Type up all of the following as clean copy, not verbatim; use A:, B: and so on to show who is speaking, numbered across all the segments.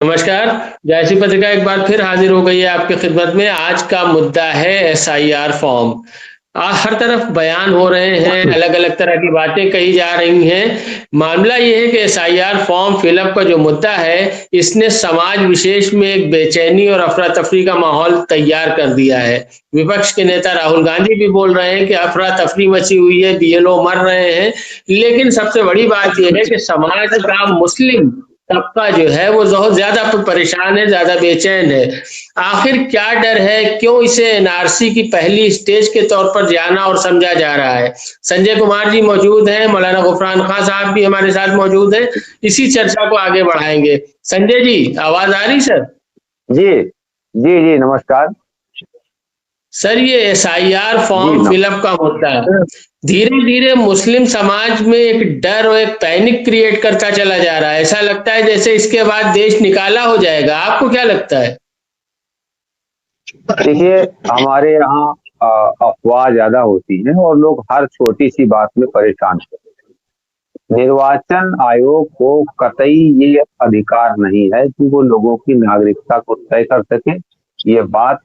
A: नमस्कार। जैसी पत्रिका एक बार फिर हाजिर हो गई है आपकी खिदमत में। आज का मुद्दा है एसआईआर फॉर्म। हर तरफ बयान हो रहे हैं, अलग अलग तरह की बातें कही जा रही हैं। मामला ये है कि एसआईआर फॉर्म फिलअप का जो मुद्दा है, इसने समाज विशेष में एक बेचैनी और अफरा तफरी का माहौल तैयार कर दिया है। विपक्ष के नेता राहुल गांधी भी बोल रहे हैं कि अफरा तफरी मची हुई है, बीएलओ मर रहे हैं। लेकिन सबसे बड़ी बात यह है कि समाज का मुस्लिम तबका जो है वो बहुत ज्यादा परेशान है, ज्यादा बेचैन है। आखिर क्या डर है, क्यों इसे एनआरसी की पहली स्टेज के तौर पर जाना और समझा जा रहा है? संजय कुमार जी मौजूद हैं, मौलाना गुफरान खान साहब भी हमारे साथ मौजूद हैं। इसी चर्चा को आगे बढ़ाएंगे। संजय जी, आवाज आ रही सर?
B: जी जी जी, नमस्कार
A: सर, ये एसआईआर
B: जी।
A: फॉर्म फिलअप का मुद्दा धीरे धीरे मुस्लिम समाज में एक डर और एक पैनिक क्रिएट करता चला जा रहा है। ऐसा लगता है जैसे इसके बाद देश निकाला हो जाएगा। आपको क्या लगता है?
B: देखिए, हमारे यहाँ अफवाह ज्यादा होती है और लोग हर छोटी सी बात में परेशान होते हैं। निर्वाचन आयोग को कतई ये अधिकार नहीं है कि वो लोगों की नागरिकता को तय कर सके। ये बात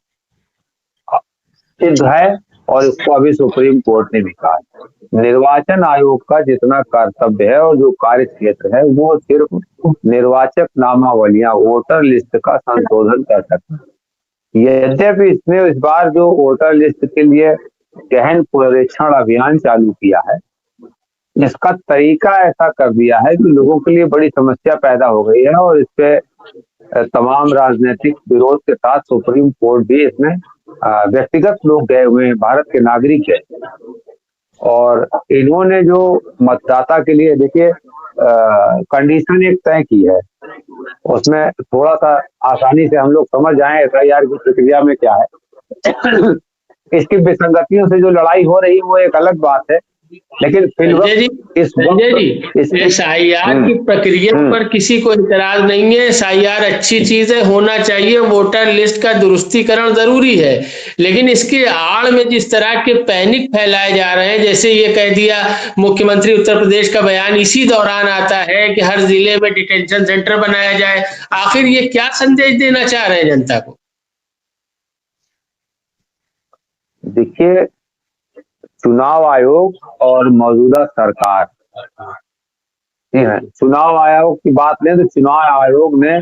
B: सिद्ध है और इसको अभी सुप्रीम कोर्ट ने भी कहा है। निर्वाचन आयोग का जितना कर्तव्य है और जो कार्य क्षेत्र है वो सिर्फ निर्वाचक नामावलियां, वोटर लिस्ट का संशोधन कर सकता है। यद्यपि इसने इस बार जो वोटर लिस्ट के लिए गहन पुनरीक्षण अभियान चालू किया है, इसका तरीका ऐसा कर दिया है कि लोगों के लिए बड़ी समस्या पैदा हो गई है और इस पे तमाम राजनीतिक विरोध के साथ सुप्रीम कोर्ट भी इसमें व्यक्तिगत लोग गए हुए हैं, भारत के नागरिक गए और इन्होंने जो मतदाता के लिए देखिए कंडीशन एक तय की है, उसमें थोड़ा सा आसानी से हम लोग समझ जाएं एफआईआर की प्रक्रिया में क्या है। इसकी विसंगतियों से जो लड़ाई हो रही है वो एक अलग बात है, लेकिन
A: संजय जी, एसआईआर की प्रक्रिया पर किसी को इतराज नहीं है। एसआईआर अच्छी चीज है, होना चाहिए। वोटर लिस्ट का दुरुस्तीकरण जरूरी है, लेकिन इसके आड़ में जिस तरह के पैनिक फैलाए जा रहे हैं, जैसे ये कह दिया मुख्यमंत्री उत्तर प्रदेश का बयान इसी दौरान आता है कि हर जिले में डिटेंशन सेंटर बनाया जाए। आखिर ये क्या संदेश देना चाह रहे हैं जनता को?
B: देखिए, चुनाव आयोग और मौजूदा सरकार, चुनाव आयोग की बात लें तो चुनाव आयोग ने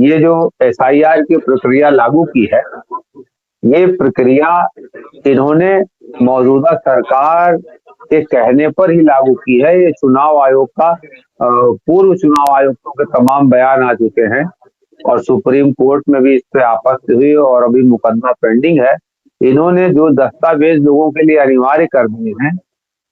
B: ये जो एसआईआर की प्रक्रिया लागू की है, ये प्रक्रिया इन्होंने मौजूदा सरकार के कहने पर ही लागू की है। ये चुनाव आयोग का पूर्व चुनाव आयुक्तों के तमाम बयान आ चुके हैं और सुप्रीम कोर्ट में भी इस पे आपत्ति हुई और अभी मुकदमा पेंडिंग है। इन्होंने जो दस्तावेज लोगों के लिए अनिवार्य कर दिए हैं,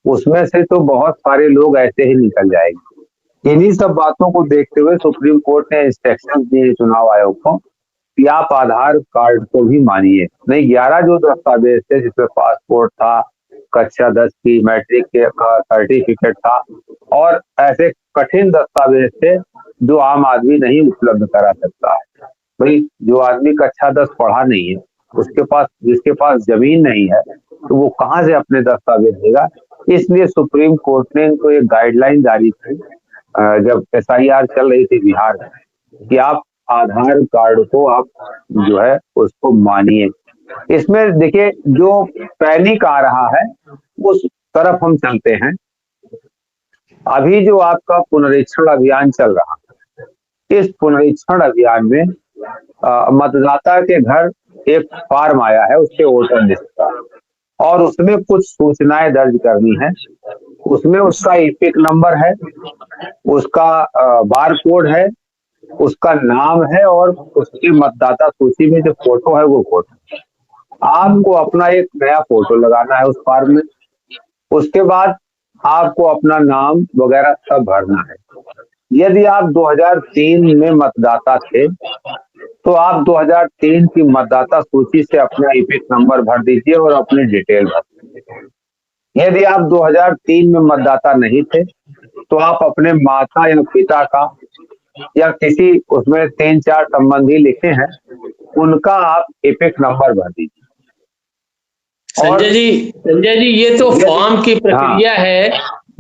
B: उसमें से तो बहुत सारे लोग ऐसे ही निकल जाएंगे। इन्हीं सब बातों को देखते हुए सुप्रीम कोर्ट ने इंस्ट्रक्शन दिए चुनाव आयोग को कि आप आधार कार्ड को भी मानिए। नहीं, 11 जो दस्तावेज थे जिसमें पासपोर्ट था, कक्षा 10 की मैट्रिक का सर्टिफिकेट था और ऐसे कठिन दस्तावेज थे जो आम आदमी नहीं उपलब्ध करा सकता है। भाई, जो आदमी कक्षा 10 पढ़ा नहीं है, उसके पास, जिसके पास जमीन नहीं है, तो वो कहाँ से अपने दस्तावेज देगा? इसलिए सुप्रीम कोर्ट ने इनको एक गाइडलाइन जारी की जब एसआईआर चल रही थी बिहार में, कि आप आधार कार्ड को आप जो है उसको मानिए। इसमें देखिए, जो पैनिक आ रहा है उस तरफ हम चलते हैं। अभी जो आपका पुनरीक्षण अभियान चल रहा है, इस पुनरीक्षण अभियान में मतदाता के घर एक फॉर्म आया है उसके वोटर लिस्ट का, और उसमें कुछ सूचनाएं दर्ज करनी है। उसमें उसका ईपिक नंबर है, उसका बार कोड है, उसका नाम है और उसकी मतदाता सूची में जो फोटो है वो फोटो। आपको अपना एक नया फोटो लगाना है उस फॉर्म में। उसके बाद आपको अपना नाम वगैरह सब भरना है। यदि आप 2003 में मतदाता थे तो आप 2003 की मतदाता सूची से अपना ईपिक नंबर भर दीजिए और अपनी डिटेल भर दीजिए। यदि आप 2003 में मतदाता नहीं थे तो आप अपने माता या पिता का या किसी उसमें 3-4 संबंधी लिखे हैं, उनका आप ईपिक नंबर भर दीजिए।
A: संजय जी, ये तो फॉर्म की प्रक्रिया है।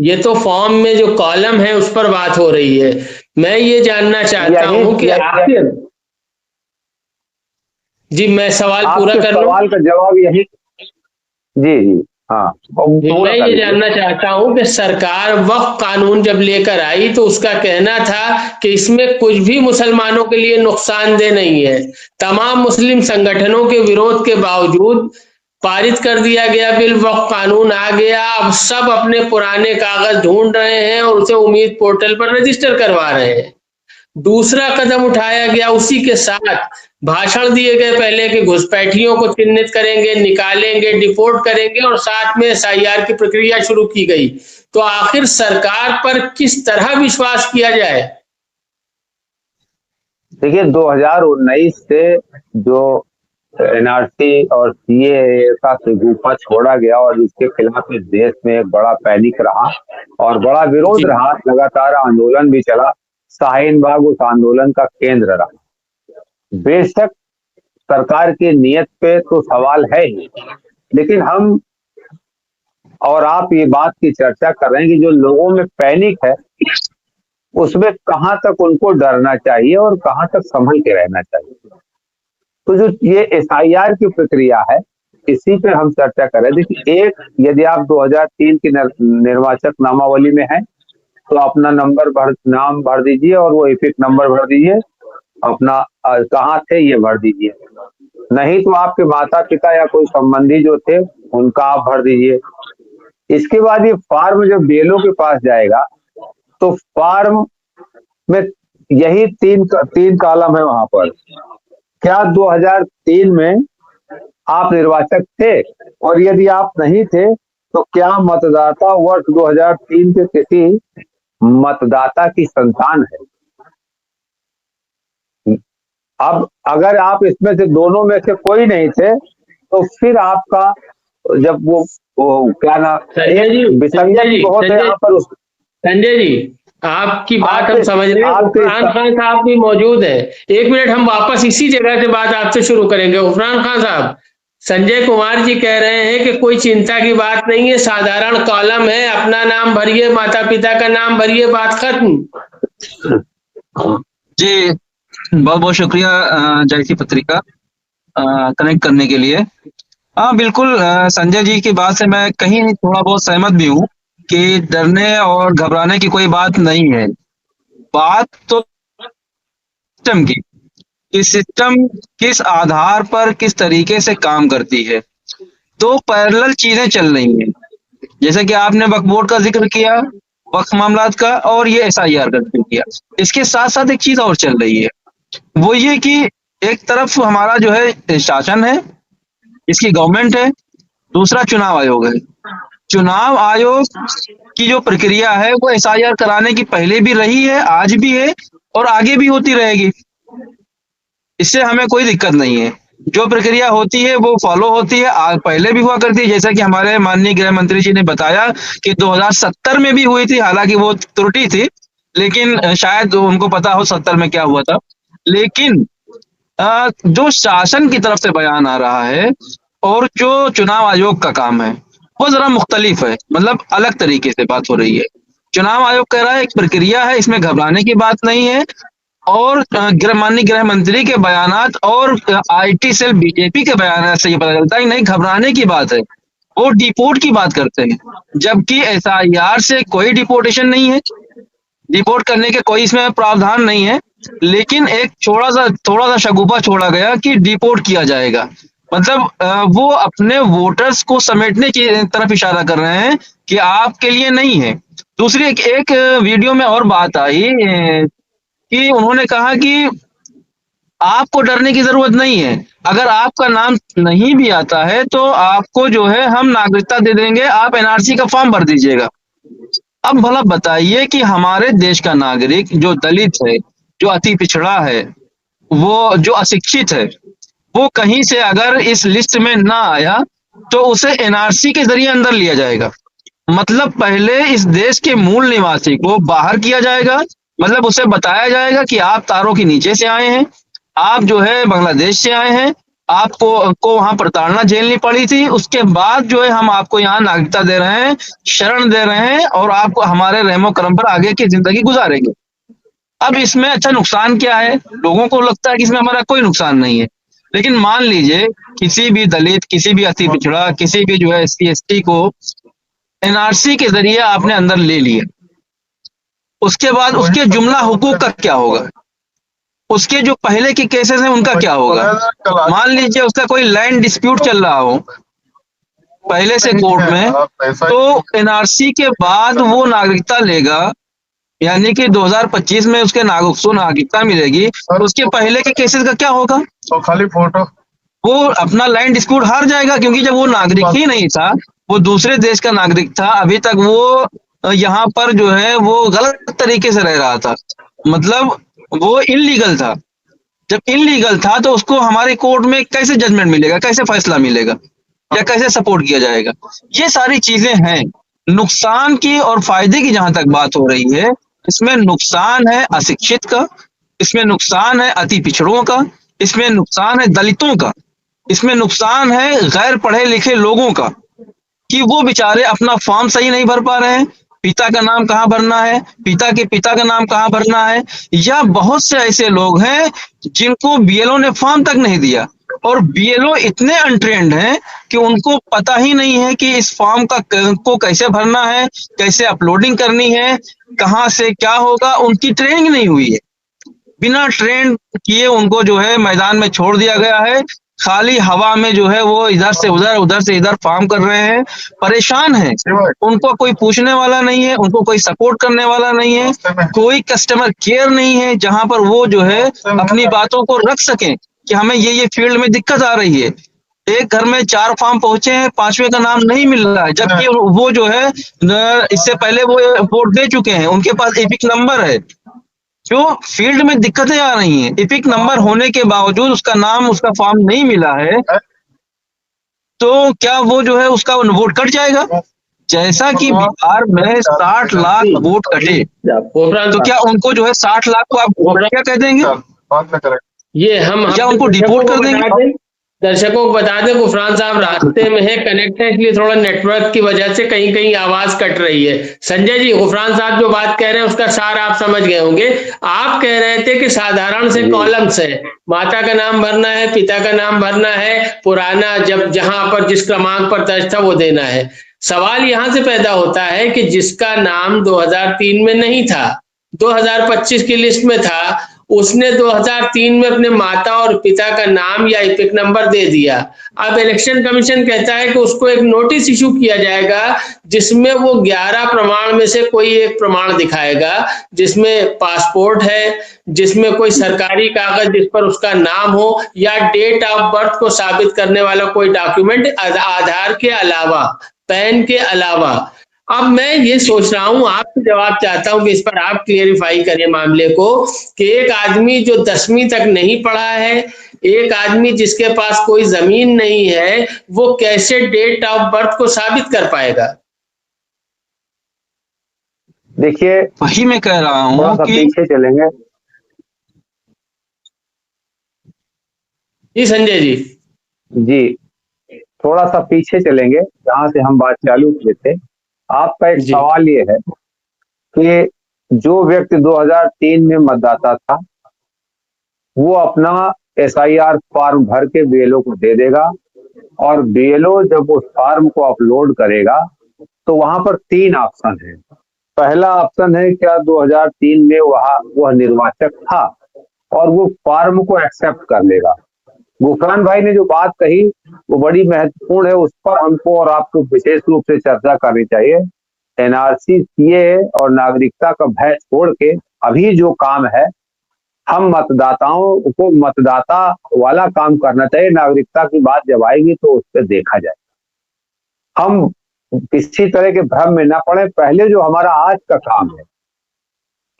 A: ये तो फॉर्म में जो कॉलम है उस पर बात हो रही है। मैं ये जानना चाहता
B: यही
A: हूं कि आपके, जी मैं सवाल पूरा
B: आपके
A: कर लूं।
B: सवाल का जवाब यही। जी जी, हाँ,
A: जी,
B: पूरा
A: मैं
B: कर
A: ये
B: लीजिए।
A: जानना चाहता हूं कि सरकार वक्फ कानून जब लेकर आई तो उसका कहना था कि इसमें कुछ भी मुसलमानों के लिए नुकसानदेह नहीं है। तमाम मुस्लिम संगठनों के विरोध के बावजूद पारित कर दिया गया बिल, वक्फ कानून आ गया। अब सब अपने पुराने कागज ढूंढ रहे हैं और उसे उम्मीद पोर्टल पर रजिस्टर करवा रहे हैं। दूसरा कदम उठाया गया उसी के साथ, भाषण दिए गए पहले कि घुसपैठियों को चिन्हित करेंगे, निकालेंगे, डिपोर्ट करेंगे, और साथ में एसआईआर की प्रक्रिया शुरू की गई। तो आखिर सरकार पर किस तरह विश्वास किया जाए?
B: देखिए, 2019 से जो एनआरसी और सीएए का सिगुफा छोड़ा गया और जिसके खिलाफ इस देश में एक बड़ा पैनिक रहा और बड़ा विरोध
A: जी।
B: रहा, लगातार आंदोलन भी चला। शाहीन बाग उस आंदोलन का केंद्र रहा। बेशक सरकार की नीयत पे तो सवाल है ही, लेकिन हम और आप ये बात की चर्चा कर रहे हैं कि जो लोगों में पैनिक है उसमें कहां तक उनको डरना चाहिए और कहां तक संभल के रहना चाहिए। तो जो ये एसआईआर की प्रक्रिया है, इसी पे हम चर्चा कर रहे हैं। देखिए, एक, यदि आप 2003 की निर्वाचक नामावली में हैं तो अपना नाम भर दीजिए और वो एपिक नंबर भर दीजिए, अपना कहाँ थे ये भर दीजिए। नहीं तो आपके माता पिता या कोई संबंधी जो थे उनका आप भर दीजिए। इसके बाद ये फॉर्म जब बीएलओ के पास जाएगा तो फॉर्म में यही तीन कॉलम है वहां पर। क्या 2003 में आप निर्वाचक थे? और यदि आप नहीं थे तो क्या मतदाता वर्ष 2003 के किसी मतदाता की संतान है? अब अगर आप इसमें से दोनों में से कोई नहीं थे तो फिर आपका जब वो क्या ना,
A: संजय जी,
B: एक विसंगत बहुत है यहाँ पर।
A: संजय जी, आपकी बात हम
B: आपके
A: समझ रहे हैं।
B: आपके
A: उफरान खान साहब भी मौजूद है। एक मिनट, हम वापस इसी जगह से बात आपसे शुरू करेंगे। उफरान खान साहब, संजय कुमार जी कह रहे हैं कि कोई चिंता की बात नहीं है, साधारण कॉलम है, अपना नाम भरिए, माता पिता का नाम भरिए, बात खत्म।
C: जी, बहुत बहुत शुक्रिया जैसी पत्रिका कनेक्ट करने के लिए। हाँ बिल्कुल, संजय जी की बात से मैं कहीं थोड़ा बहुत सहमत भी हूँ कि डरने और घबराने की कोई बात नहीं है। बात तो सिस्टम की, कि सिस्टम किस आधार पर किस तरीके से काम करती है। दो पैरेलल चीजें चल रही हैं, जैसे कि आपने वक्फ बोर्ड का जिक्र किया, वक्फ मामलात का, और ये एसआईआर का जिक्र किया। इसके साथ साथ एक चीज और चल रही है, वो ये कि एक तरफ हमारा जो है शासन है, इसकी गवर्नमेंट है, दूसरा चुनाव आयोग है। चुनाव आयोग की जो प्रक्रिया है वो एसआईआर कराने की पहले भी रही है, आज भी है और आगे भी होती रहेगी। इससे हमें कोई दिक्कत नहीं है। जो प्रक्रिया होती है वो फॉलो होती है, पहले भी हुआ करती है। जैसा कि हमारे माननीय गृह मंत्री जी ने बताया कि 2070 में भी हुई थी, हालांकि वो त्रुटि थी, लेकिन शायद उनको पता हो 70 में क्या हुआ था। लेकिन जो शासन की तरफ से बयान आ रहा है और जो चुनाव आयोग का काम है वो जरा मुख्तलिफ है, मतलब अलग तरीके से बात हो रही है। चुनाव आयोग कह रहा है एक प्रक्रिया है, इसमें घबराने की बात नहीं है, और माननीय गृह मंत्री के बयानात और आईटी सेल बीजेपी के बयानात से ये पता चलता है कि नहीं, घबराने की बात है। वो डिपोर्ट की बात करते हैं, जबकि एसआईआर से कोई डिपोर्टेशन नहीं है, डिपोर्ट करने के कोई इसमें प्रावधान नहीं है। लेकिन एक थोड़ा सा शगुफा छोड़ा गया कि डिपोर्ट किया जाएगा। मतलब वो अपने वोटर्स को समेटने की तरफ इशारा कर रहे हैं कि आपके लिए नहीं है। दूसरी एक वीडियो में और बात आई कि उन्होंने कहा कि आपको डरने की जरूरत नहीं है, अगर आपका नाम नहीं भी आता है तो आपको जो है हम नागरिकता दे देंगे, आप एनआरसी का फॉर्म भर दीजिएगा। अब भला बताइए कि हमारे देश का नागरिक जो दलित है, जो अति पिछड़ा है, वो जो अशिक्षित है, वो कहीं से अगर इस लिस्ट में ना आया तो उसे एनआरसी के जरिए अंदर लिया जाएगा। मतलब पहले इस देश के मूल निवासी को बाहर किया जाएगा, मतलब उसे बताया जाएगा कि आप तारों के नीचे से आए हैं, आप जो है बांग्लादेश से आए हैं, आपको वहां प्रताड़ना झेलनी पड़ी थी, उसके बाद जो है हम आपको यहाँ नागरिकता दे रहे हैं, शरण दे रहे हैं और आपको हमारे रहमो करम पर आगे की जिंदगी गुजारेंगे। अब इसमें अच्छा नुकसान क्या है? लोगों को लगता है कि इसमें हमारा कोई नुकसान नहीं है, लेकिन मान लीजिए किसी भी दलित, किसी भी अति पिछड़ा, किसी भी जो है एससी एसटी को एनआरसी के जरिए आपने अंदर ले लिया, उसके बाद उसके जुमला हुकूक का क्या होगा? उसके जो पहले के केसेस हैं उनका क्या होगा? मान लीजिए उसका कोई लैंड डिस्प्यूट चल रहा हो पहले से कोर्ट में, तो एनआरसी के बाद वो नागरिकता लेगा, यानी कि 2025 में उसके उसको नागरिकता मिलेगी, तो उसके पहले के केसेस का क्या होगा?
D: तो खाली फोटो,
C: वो अपना लैंड डिस्प्यूट हार जाएगा, क्योंकि जब वो नागरिक ही नहीं था, वो दूसरे देश का नागरिक था, अभी तक वो यहाँ पर जो है वो गलत तरीके से रह रहा था, मतलब वो इलीगल था। जब इलीगल था तो उसको हमारे कोर्ट में कैसे जजमेंट मिलेगा, कैसे फैसला मिलेगा, या कैसे सपोर्ट किया जाएगा? ये सारी चीजें हैं। नुकसान की और फायदे की जहां तक बात हो रही है, इसमें नुकसान है अशिक्षित का, इसमें नुकसान है अति पिछड़ों का, इसमें नुकसान है दलितों का, इसमें नुकसान है गैर पढ़े लिखे लोगों का, कि वो बेचारे अपना फॉर्म सही नहीं भर पा रहे हैं, पिता का नाम कहाँ भरना है, पिता के पिता का नाम कहाँ भरना है, या बहुत से ऐसे लोग हैं जिनको बीएलओ ने फॉर्म तक नहीं दिया, और बीएलओ इतने अनट्रेंड हैं कि उनको पता ही नहीं है कि इस फॉर्म को कैसे भरना है, कैसे अपलोडिंग करनी है, कहाँ से क्या होगा, उनकी ट्रेनिंग नहीं हुई है। बिना ट्रेन किए उनको जो है मैदान में छोड़ दिया गया है, खाली हवा में जो है वो इधर से उधर, उधर से इधर फार्म कर रहे हैं, परेशान हैं। उनको कोई पूछने वाला नहीं है, उनको कोई सपोर्ट करने वाला नहीं है, कोई कस्टमर केयर नहीं है जहां पर वो जो है अपनी बातों को रख सकें कि हमें ये फील्ड में दिक्कत आ रही है। एक घर में 4 फॉर्म पहुंचे हैं, 5वें का नाम नहीं मिल रहा है, जबकि वो जो है इससे पहले वो वोट दे चुके हैं, उनके पास एपिक नंबर है। जो फील्ड में दिक्कतें आ रही हैं, एपिक नंबर होने के बावजूद उसका नाम, उसका फॉर्म नहीं मिला है, तो क्या वो जो है उसका वोट कट जाएगा? जैसा कि बिहार में 60 लाख वोट कटे, तो क्या उनको जो है 60 लाख को आप क्या कह देंगे?
A: ये हम
C: क्या उनको डिपोर्ट कर देंगे?
A: दर्शकों को बता दें, गुफरान साहब रास्ते में है, कनेक्ट है, इसलिए थोड़ा नेटवर्क की वजह से कहीं कहीं आवाज कट रही है। संजय जी, गुफरान साहब जो बात कह रहे हैं उसका सार आप समझ गए होंगे। आप कह रहे थे कि साधारण से कॉलम्स है, माता का नाम भरना है, पिता का नाम भरना है, पुराना जब जहां पर जिस क्रमांक पर दर्ज था वो देना है। सवाल यहां से पैदा होता है कि जिसका नाम 2003 में नहीं था, 2025 की लिस्ट में था, उसने 2003 में अपने माता और पिता का नाम या एपिक नंबर दे दिया। अब इलेक्शन कमीशन कहता है कि उसको एक नोटिस इशू किया जाएगा जिसमें वो 11 प्रमाण में से कोई एक प्रमाण दिखाएगा, जिसमें पासपोर्ट है, जिसमें कोई सरकारी कागज जिस पर उसका नाम हो, या डेट ऑफ बर्थ को साबित करने वाला कोई डॉक्यूमेंट, आधार के अलावा, पैन के अलावा। अब मैं ये सोच रहा हूं, आपसे जवाब चाहता हूं कि इस पर आप क्लियरिफाई करें मामले को, कि एक आदमी जो 10वीं तक नहीं पढ़ा है, एक आदमी जिसके पास कोई जमीन नहीं है, वो कैसे डेट ऑफ बर्थ को साबित कर पाएगा?
B: देखिए,
C: वही मैं कह रहा हूँ कि
B: पीछे चलेंगे।
A: जी संजय जी।
B: जी, थोड़ा सा पीछे चलेंगे जहां से हम बात चालू किए थे। आपका एक सवाल ये है कि जो व्यक्ति 2003 में मतदाता था, वो अपना एसआईआर फॉर्म भर के बीएलओ को दे देगा, और बीएलओ जब उस फॉर्म को अपलोड करेगा तो वहां पर 3 ऑप्शन है। पहला ऑप्शन है, क्या 2003 में वह निर्वाचक था, और वो फॉर्म को एक्सेप्ट कर लेगा। गुफरान भाई ने जो बात कही वो बड़ी महत्वपूर्ण है, उस पर हमको और आपको विशेष रूप से चर्चा करनी चाहिए। एनआरसी, सीए और नागरिकता का भय छोड़ के अभी जो काम है, हम मतदाताओं को मतदाता वाला काम करना चाहिए। नागरिकता की बात जब आएगी तो उस पर देखा जाए, हम किसी तरह के भ्रम में ना पड़े। पहले जो हमारा आज का काम है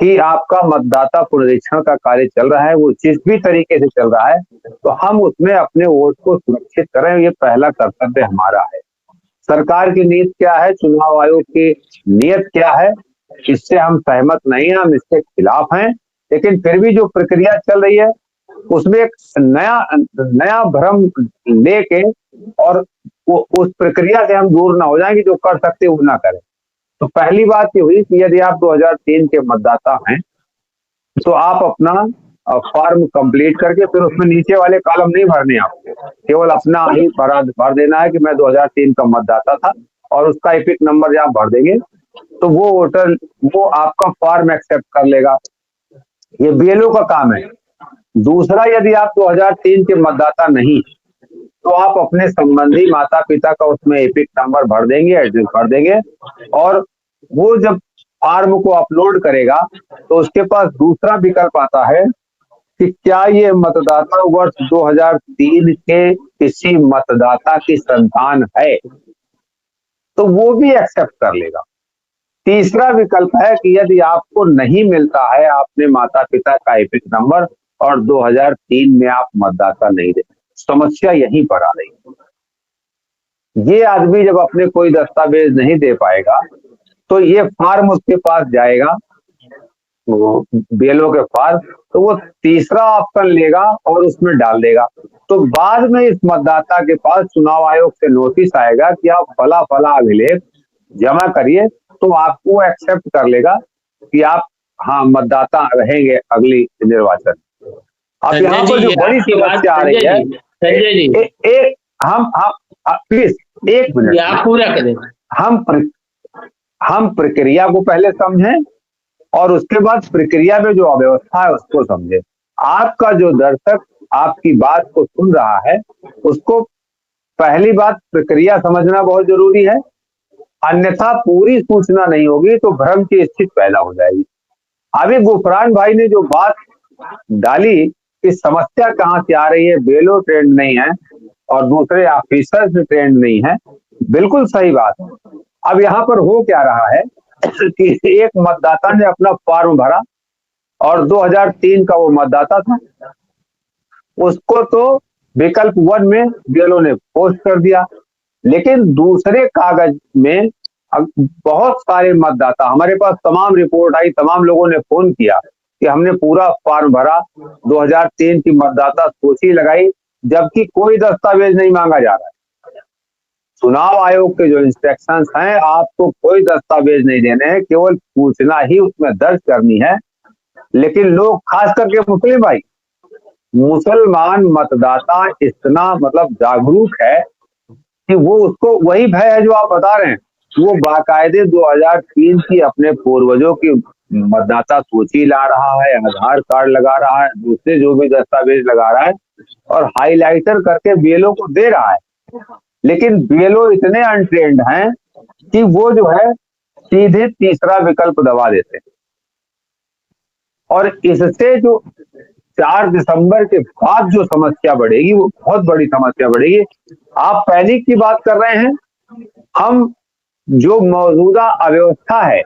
B: कि आपका मतदाता पुनरीक्षण का कार्य चल रहा है, वो जिस भी तरीके से चल रहा है, तो हम उसमें अपने वोट को सुरक्षित करें, ये पहला कर्तव्य हमारा है। सरकार की नीति क्या है, चुनाव आयोग की नीयत क्या है, इससे हम सहमत नहीं हैं, हम इसके खिलाफ हैं। लेकिन फिर भी जो प्रक्रिया चल रही है उसमें एक नया भ्रम लेके और उस प्रक्रिया से हम दूर ना हो जाएंगे, जो कर सकते वो ना करें। तो पहली बात ये हुई कि यदि आप 2003 के मतदाता हैं तो आप अपना फॉर्म कंप्लीट करके फिर उसमें नीचे वाले कॉलम नहीं भरने आपको, केवल अपना ही भर देना है कि मैं 2003 का मतदाता था, और उसका एपिक नंबर जब आप भर देंगे तो वो वोटर वो आपका फॉर्म एक्सेप्ट कर लेगा। ये बीएलओ का काम है। दूसरा, यदि आप 2003 के मतदाता नहीं तो आप अपने संबंधी माता पिता का उसमें एपिक नंबर भर देंगे, एड्रेस भर देंगे, और वो जब फॉर्म को अपलोड करेगा तो उसके पास दूसरा विकल्प आता है कि क्या ये मतदाता वर्ष 2003 के किसी मतदाता की संतान है, तो वो भी एक्सेप्ट कर लेगा। तीसरा विकल्प है कि यदि आपको नहीं मिलता है अपने माता पिता का एपिक नंबर और 2003 में आप मतदाता नहीं दे, समस्या यहीं पर आ रही है। ये आदमी जब अपने कोई दस्तावेज नहीं दे पाएगा तो ये फॉर्म उसके पास जाएगा, बीएलओ के पास, तो वो तीसरा ऑप्शन लेगा और उसमें डाल देगा। तो बाद में इस मतदाता के पास चुनाव आयोग से नोटिस आएगा कि आप फला फला अभिलेख जमा करिए, तो आपको एक्सेप्ट कर लेगा कि आप हाँ मतदाता रहेंगे अगली निर्वाचन। अब यहाँ पर जो बड़ी समस्या आ रही है,
A: संजय जी
B: हम प्लीज एक मिनट
A: आप पूरा करें।
B: हम प्रक्रिया को पहले समझें और उसके बाद प्रक्रिया में जो अव्यवस्था है उसको समझें। आपका जो दर्शक आपकी बात को सुन रहा है उसको पहली बात प्रक्रिया समझना बहुत जरूरी है, अन्यथा पूरी सूचना नहीं होगी तो भ्रम की स्थिति पैदा हो जाएगी। अभी गुफरान भाई ने जो बात डाली कि समस्या कहां से आ रही है, बेलो ट्रेंड नहीं है और दूसरे ऑफिसर्स ट्रेंड नहीं है, बिल्कुल सही बात है। अब यहाँ पर हो क्या रहा है कि एक मतदाता ने अपना फॉर्म भरा और 2003 का वो मतदाता था, उसको तो विकल्प 1 में बीएलओ ने पोस्ट कर दिया, लेकिन दूसरे कागज में बहुत सारे मतदाता, हमारे पास तमाम रिपोर्ट आई, तमाम लोगों ने फोन किया कि हमने पूरा फॉर्म भरा, 2003 की मतदाता सूची लगाई, जबकि कोई दस्तावेज नहीं मांगा जा रहा है। चुनाव आयोग के जो इंस्ट्रक्शंस हैं, आपको कोई दस्तावेज नहीं देने हैं, केवल सूचना ही उसमें दर्ज करनी है। लेकिन लोग, खास करके मुस्लिम भाई, मुसलमान मतदाता इतना मतलब जागरूक है कि वो, उसको वही भय है जो आप बता रहे हैं, वो बाकायदे 2003 की अपने पूर्वजों की मतदाता सूची ला रहा है, आधार कार्ड लगा रहा है, दूसरे जो भी दस्तावेज लगा रहा है और हाईलाइटर करके बीएलओ को दे रहा है। लेकिन बीएलओ इतने अनट्रेंड हैं कि वो जो है सीधे तीसरा विकल्प दबा देते हैं, और इससे जो 4 दिसंबर के बाद जो समस्या बढ़ेगी वो बहुत बड़ी समस्या बढ़ेगी। आप पैनिक की बात कर रहे हैं, हम जो मौजूदा अव्यवस्था है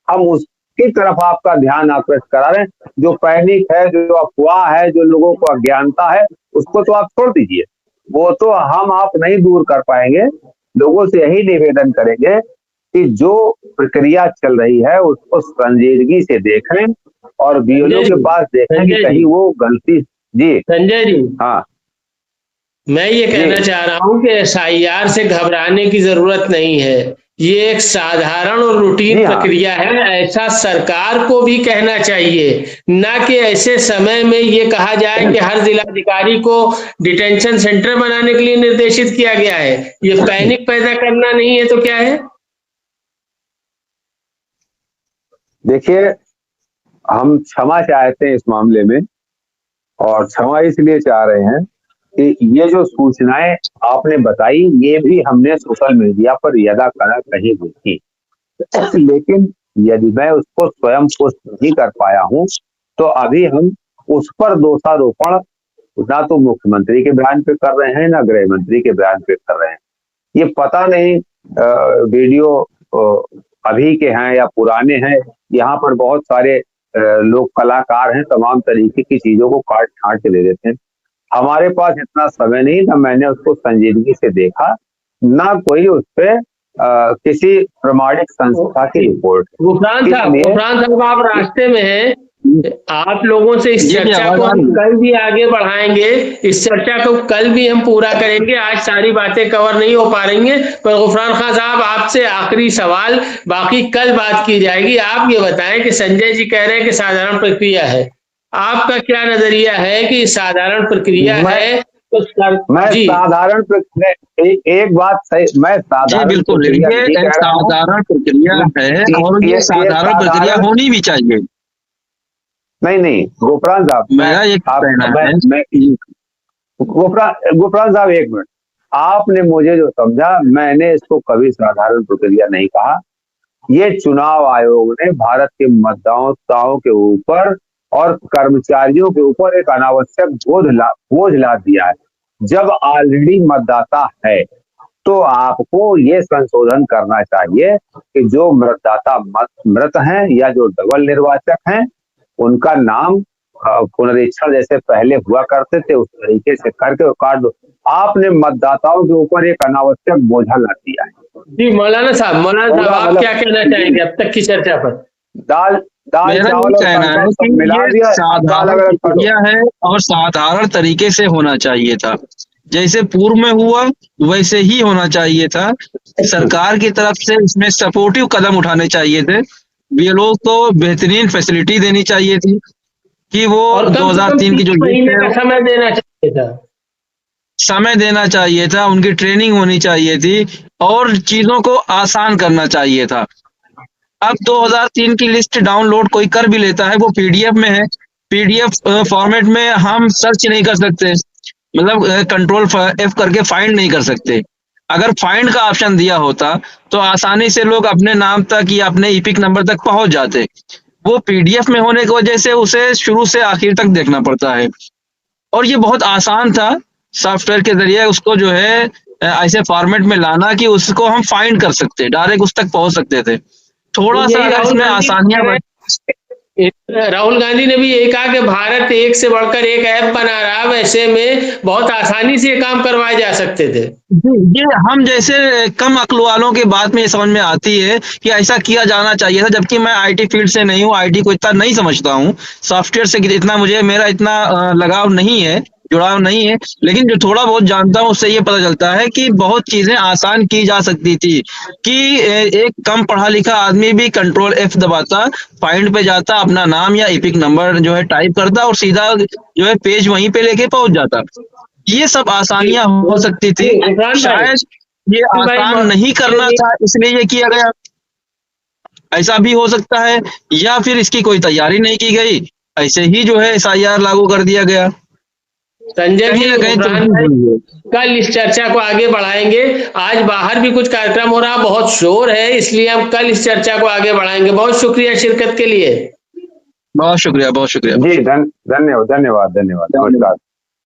B: हम उसकी तरफ आपका ध्यान आकृष्ट करा रहे हैं। जो पैनिक है, जो अफवाह है, जो लोगों को अज्ञानता है, उसको तो आप छोड़ दीजिए, वो तो हम आप नहीं दूर कर पाएंगे। लोगों से यही निवेदन करेंगे कि जो प्रक्रिया चल रही है उसको संजीदगी से देखें और बीएलओ के पास देखें कि कहीं वो गलती। जी
A: संजय जी,
B: हाँ,
A: मैं ये कहना चाह रहा हूं कि एसआईआर से घबराने की जरूरत नहीं है, ये एक साधारण और रूटीन प्रक्रिया है। ऐसा सरकार को भी कहना चाहिए, ना कि ऐसे समय में ये कहा जाए कि हर जिलाधिकारी को डिटेंशन सेंटर बनाने के लिए निर्देशित किया गया है। ये पैनिक पैदा करना नहीं है तो क्या है?
B: देखिए, हम क्षमा चाहते हैं इस मामले में, और क्षमा इसलिए चाह रहे हैं कि ये जो सूचनाएं आपने बताई ये भी हमने सोशल मीडिया पर यदा कदा कहीं देखी, लेकिन यदि मैं उसको स्वयं पोस्ट नहीं कर पाया हूं तो अभी हम उस पर दोषारोपण ना तो मुख्यमंत्री के बयान पे कर रहे हैं ना गृह मंत्री के बयान पे कर रहे हैं। ये पता नहीं वीडियो अभी के हैं या पुराने हैं। यहाँ पर बहुत सारे लोग कलाकार हैं, तमाम तरीके की चीजों को काट छांट के दे देते हैं। हमारे पास इतना समय नहीं था, मैंने उसको संजीदगी से देखा, ना कोई उस पे किसी प्रमाणिक संस्था की रिपोर्ट।
A: गुफरान साहब, आप रास्ते में हैं, आप लोगों से इस चर्चा को हम कल भी आगे बढ़ाएंगे, इस चर्चा को कल भी हम पूरा करेंगे। आज सारी बातें कवर नहीं हो पा रही हैं, पर गुफरान खान साहब आपसे आखिरी सवाल, बाकी कल बात की जाएगी। आप ये बताएं कि संजय जी कह रहे हैं कि साधारण प्रक्रिया है, आपका क्या नजरिया है कि साधारण प्रक्रिया है? तो
B: मैं साधारण एक बात सही, मैं साधारण
C: बिल्कुल ये साधारण प्रक्रिया है और ये साधारण प्रक्रिया होनी भी चाहिए।
B: नहीं गुफरान साहब,
C: मेरा ये कहना है।
B: गुफरान साहब एक मिनट, आपने मुझे जो समझा, मैंने इसको कभी साधारण प्रक्रिया नहीं कहा। ये चुनाव आयोग ने भारत के मतदाताओं के ऊपर और कर्मचारियों के ऊपर एक अनावश्यक बोझ ला दिया है। जब ऑलरेडी मतदाता है तो आपको ये संशोधन करना चाहिए कि जो मतदाता मृत हैं या जो डबल निर्वाचक हैं, उनका नाम पुनरीक्षण जैसे पहले हुआ करते थे उस तरीके से करके काट दो। आपने मतदाताओं के ऊपर एक अनावश्यक बोझा ला दिया है।
A: जी मौलाना साहब आप क्या कहना चाहेंगे अब तक की चर्चा पर?
B: दाल चावल
C: कहना है कि ये साधारण प्रक्रिया है और साधारण तरीके से होना चाहिए था। जैसे पूर्व में हुआ वैसे ही होना चाहिए था। सरकार की तरफ से इसमें सपोर्टिव कदम उठाने चाहिए थे। बीएलओ को बेहतरीन फैसिलिटी देनी चाहिए थी कि वो 2003 की जो
A: समय देना चाहिए था,
C: समय देना चाहिए था, उनकी ट्रेनिंग होनी चाहिए थी और चीजों को आसान करना चाहिए था। अब 2003 की लिस्ट डाउनलोड कोई कर भी लेता है, वो पीडीएफ में है, पीडीएफ फॉर्मेट में हम सर्च नहीं कर सकते, मतलब कंट्रोल F करके फाइंड नहीं कर सकते। अगर फाइंड का ऑप्शन दिया होता तो आसानी से लोग अपने नाम तक या अपने ईपिक नंबर तक पहुंच जाते। वो पीडीएफ में होने की वजह से उसे शुरू से आखिर तक देखना पड़ता है और ये बहुत आसान था सॉफ्टवेयर के जरिए उसको जो है ऐसे फॉर्मेट में लाना कि उसको हम फाइंड कर सकते, डायरेक्ट उस तक पहुंच सकते थे। थोड़ा सा अगर इसमें आसानियां,
A: राहुल गांधी ने भी ये कहा कि भारत एक से बढ़कर एक ऐप बना रहा, वैसे में बहुत आसानी से ये काम करवाए जा सकते थे।
C: ये हम जैसे कम अक्ल वालों की बात में ये समझ में आती है कि ऐसा किया जाना चाहिए था, जबकि मैं आईटी फील्ड से नहीं हूँ, आईटी को इतना नहीं समझता हूँ, सॉफ्टवेयर से इतना मेरा इतना लगाव नहीं है, जुड़ाव नहीं है, लेकिन जो थोड़ा बहुत जानता हूँ उससे ये पता चलता है कि बहुत चीजें आसान की जा सकती थी कि एक कम पढ़ा लिखा आदमी भी कंट्रोल F दबाता, फाइंड पे जाता, अपना नाम या ईपिक नंबर जो है टाइप करता और सीधा जो है पेज वहीं पे लेके पहुंच जाता। ये सब आसानियां हो सकती थी, शायद ये आसान नहीं करना था इसलिए ये किया गया, ऐसा भी हो सकता है, या फिर इसकी कोई तैयारी नहीं की गई, ऐसे ही जो है SIR लागू कर दिया गया।
A: संजय जी कल इस चर्चा को आगे बढ़ाएंगे। आज बाहर भी कुछ कार्यक्रम हो रहा, बहुत शोर है, इसलिए हम कल इस चर्चा को आगे बढ़ाएंगे। बहुत शुक्रिया शिरकत के लिए।
C: बहुत शुक्रिया
B: जी, धन्यवाद। नमस्कार।